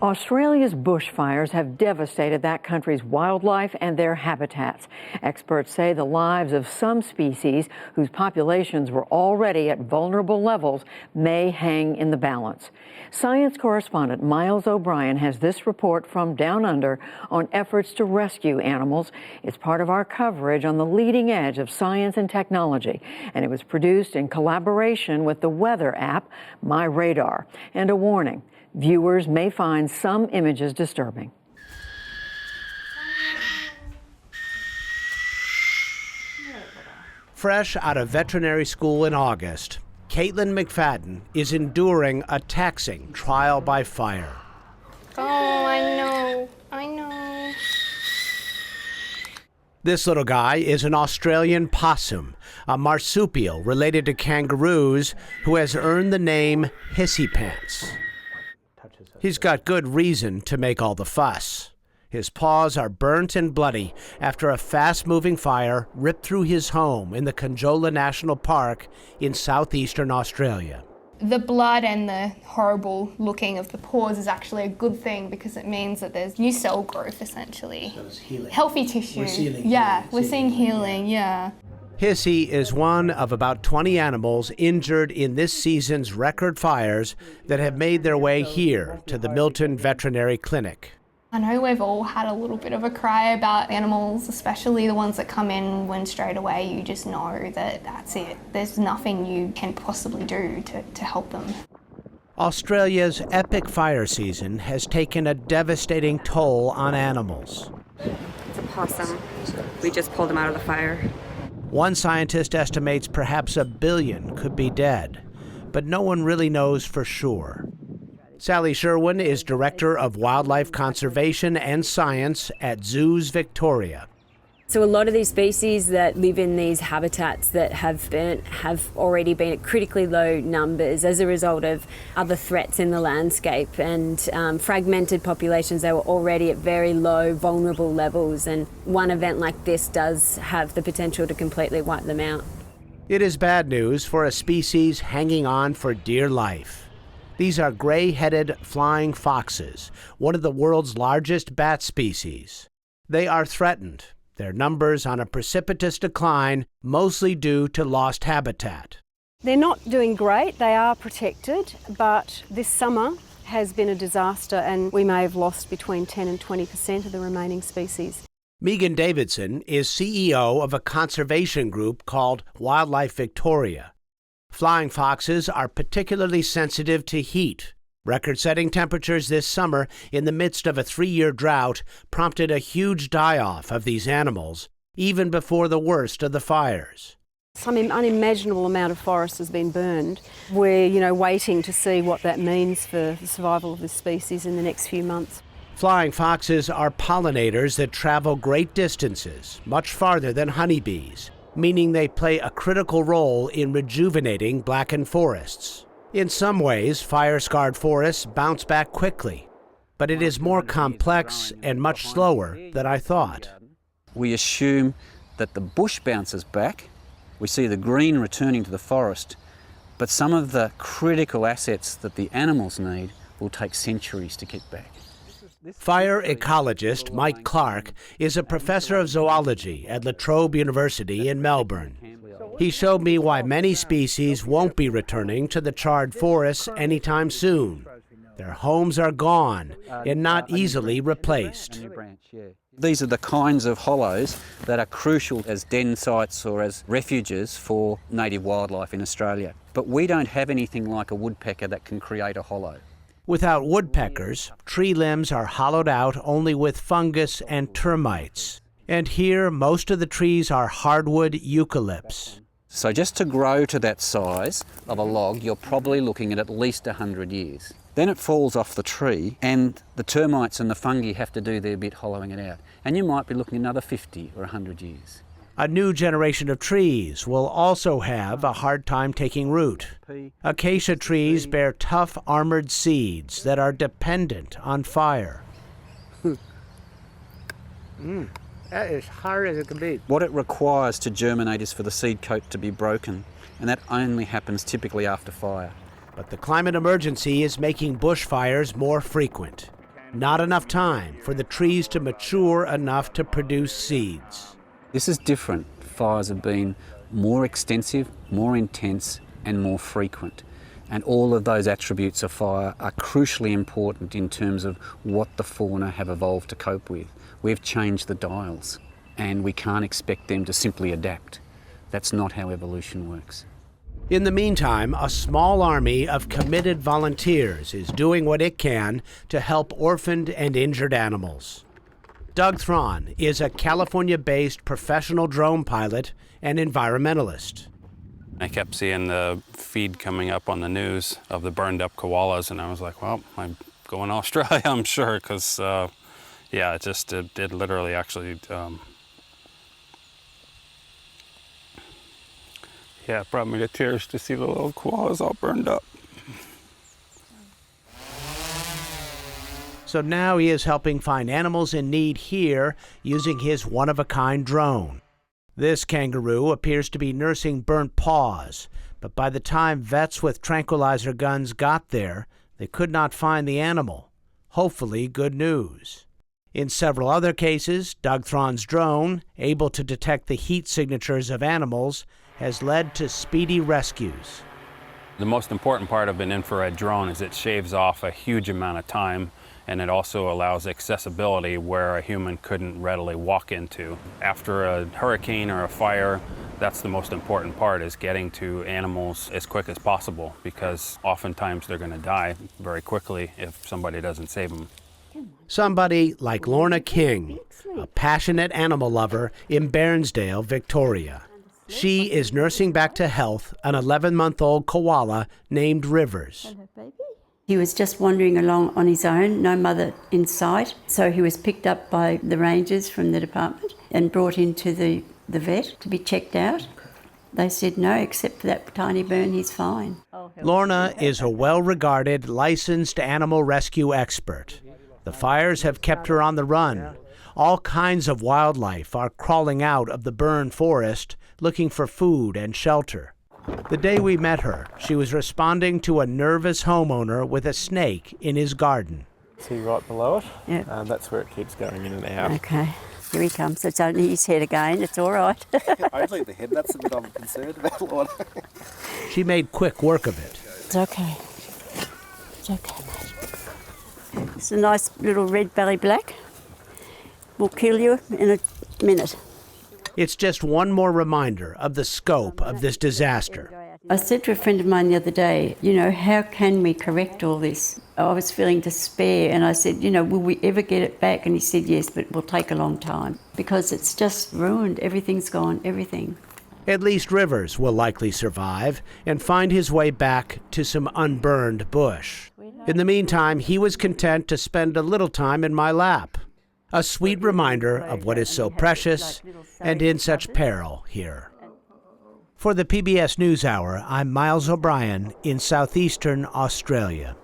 Australia's bushfires have devastated that country's wildlife and their habitats. Experts say the lives of some species whose populations were already at vulnerable levels may hang in the balance. Science correspondent Miles O'Brien has this report from Down Under on efforts to rescue animals. It's part of our coverage on the leading edge of science and technology, and it was produced in collaboration with the weather app MyRadar. And a warning: viewers may find some images disturbing. Fresh out of veterinary school in August, Caitlin McFadden is enduring a taxing trial by fire. Oh, I know. This little guy is an Australian possum, a marsupial related to kangaroos who has earned the name Hissy Pants. He's got good reason to make all the fuss. His paws are burnt and bloody after a fast-moving fire ripped through his home in the Conjola National Park in southeastern Australia. The blood and the horrible looking of the paws is actually a good thing because it means that there's new cell growth, essentially. So it's healing. Healthy tissue. We're seeing healing, yeah. Hissy is one of about 20 animals injured in this season's record fires that have made their way here to the Milton Veterinary Clinic. I know we've all had a little bit of a cry about animals, especially the ones that come in when straight away you just know that that's it. There's nothing you can possibly do to help them. Australia's epic fire season has taken a devastating toll on animals. It's a possum. We just pulled him out of the fire. One scientist estimates perhaps 1 billion could be dead, but no one really knows for sure. Sally Sherwin is Director of Wildlife Conservation and Science at Zoos Victoria. So a lot of these species that live in these habitats that have already been at critically low numbers as a result of other threats in the landscape and fragmented populations. They were already at very low, vulnerable levels, and one event like this does have the potential to completely wipe them out. It is bad news for a species hanging on for dear life. These are gray-headed flying foxes, one of the world's largest bat species. They are threatened, their numbers on a precipitous decline, mostly due to lost habitat. They're not doing great, they are protected, but this summer has been a disaster and we may have lost between 10 and 20% of the remaining species. Megan Davidson is CEO of a conservation group called Wildlife Victoria. Flying foxes are particularly sensitive to heat. Record-setting temperatures this summer in the midst of a 3-year drought prompted a huge die-off of these animals, even before the worst of the fires. Some unimaginable amount of forest has been burned. We're, waiting to see what that means for the survival of this species in the next few months. Flying foxes are pollinators that travel great distances, much farther than honeybees, meaning they play a critical role in rejuvenating blackened forests. In some ways, fire-scarred forests bounce back quickly, but it is more complex and much slower than I thought. We assume that the bush bounces back, we see the green returning to the forest, but some of the critical assets that the animals need will take centuries to get back. Fire ecologist Mike Clark is a professor of zoology at La Trobe University in Melbourne. He showed me why many species won't be returning to the charred forests anytime soon. Their homes are gone and not easily replaced. These are the kinds of hollows that are crucial as den sites or as refuges for native wildlife in Australia. But we don't have anything like a woodpecker that can create a hollow. Without woodpeckers, tree limbs are hollowed out only with fungus and termites. And here, most of the trees are hardwood eucalypts. So just to grow to that size of a log, you're probably looking at least 100 years. Then it falls off the tree and the termites and the fungi have to do their bit hollowing it out. And you might be looking at another 50 or 100 years. A new generation of trees will also have a hard time taking root. Acacia trees bear tough, armored seeds that are dependent on fire. That is hard as it can be. What it requires to germinate is for the seed coat to be broken, and that only happens typically after fire. But the climate emergency is making bushfires more frequent. Not enough time for the trees to mature enough to produce seeds. This is different. Fires have been more extensive, more intense, and more frequent. And all of those attributes of fire are crucially important in terms of what the fauna have evolved to cope with. We've changed the dials, and we can't expect them to simply adapt. That's not how evolution works. In the meantime, a small army of committed volunteers is doing what it can to help orphaned and injured animals. Doug Thron is a California-based professional drone pilot and environmentalist. I kept seeing the feed coming up on the news of the burned up koalas, and I was like, well, I'm going to Australia, I'm sure, because, yeah, it literally actually, yeah, it brought me to tears to see the little koalas all burned up. So now he is helping find animals in need here using his one-of-a-kind drone. This kangaroo appears to be nursing burnt paws, but by the time vets with tranquilizer guns got there, they could not find the animal. Hopefully, good news. In several other cases, Doug Thron's drone, able to detect the heat signatures of animals, has led to speedy rescues. The most important part of an infrared drone is it shaves off a huge amount of time, and it also allows accessibility where a human couldn't readily walk into. After a hurricane or a fire, that's the most important part, is getting to animals as quick as possible, because oftentimes they're going to die very quickly if somebody doesn't save them. Somebody like Lorna King, a passionate animal lover in Bairnsdale, Victoria. She is nursing back to health an 11-month-old koala named Rivers. He was just wandering along on his own, no mother in sight. So he was picked up by the rangers from the department and brought into the vet to be checked out. They said no, except for that tiny burn, he's fine. Lorna is a well-regarded, licensed animal rescue expert. The fires have kept her on the run. All kinds of wildlife are crawling out of the burned forest looking for food and shelter. The day we met her, she was responding to a nervous homeowner with a snake in his garden. See right below it? Yep. That's where it keeps going in and out. Okay, here he comes. It's only his head again, it's all right. Only the head, that's the bit I'm concerned about, Lorna. She made quick work of it. It's okay. It's okay, mate. It's a nice little red belly black. We'll kill you in a minute. It's just one more reminder of the scope of this disaster. I said to a friend of mine the other day, how can we correct all this? I was feeling despair, and I said, will we ever get it back? And he said, yes, but it will take a long time because it's just ruined. Everything's gone, everything. At least Rivers will likely survive and find his way back to some unburned bush. In the meantime, he was content to spend a little time in my lap. A sweet reminder of what is so precious and in such peril here. For the PBS NewsHour, I'm Miles O'Brien in southeastern Australia.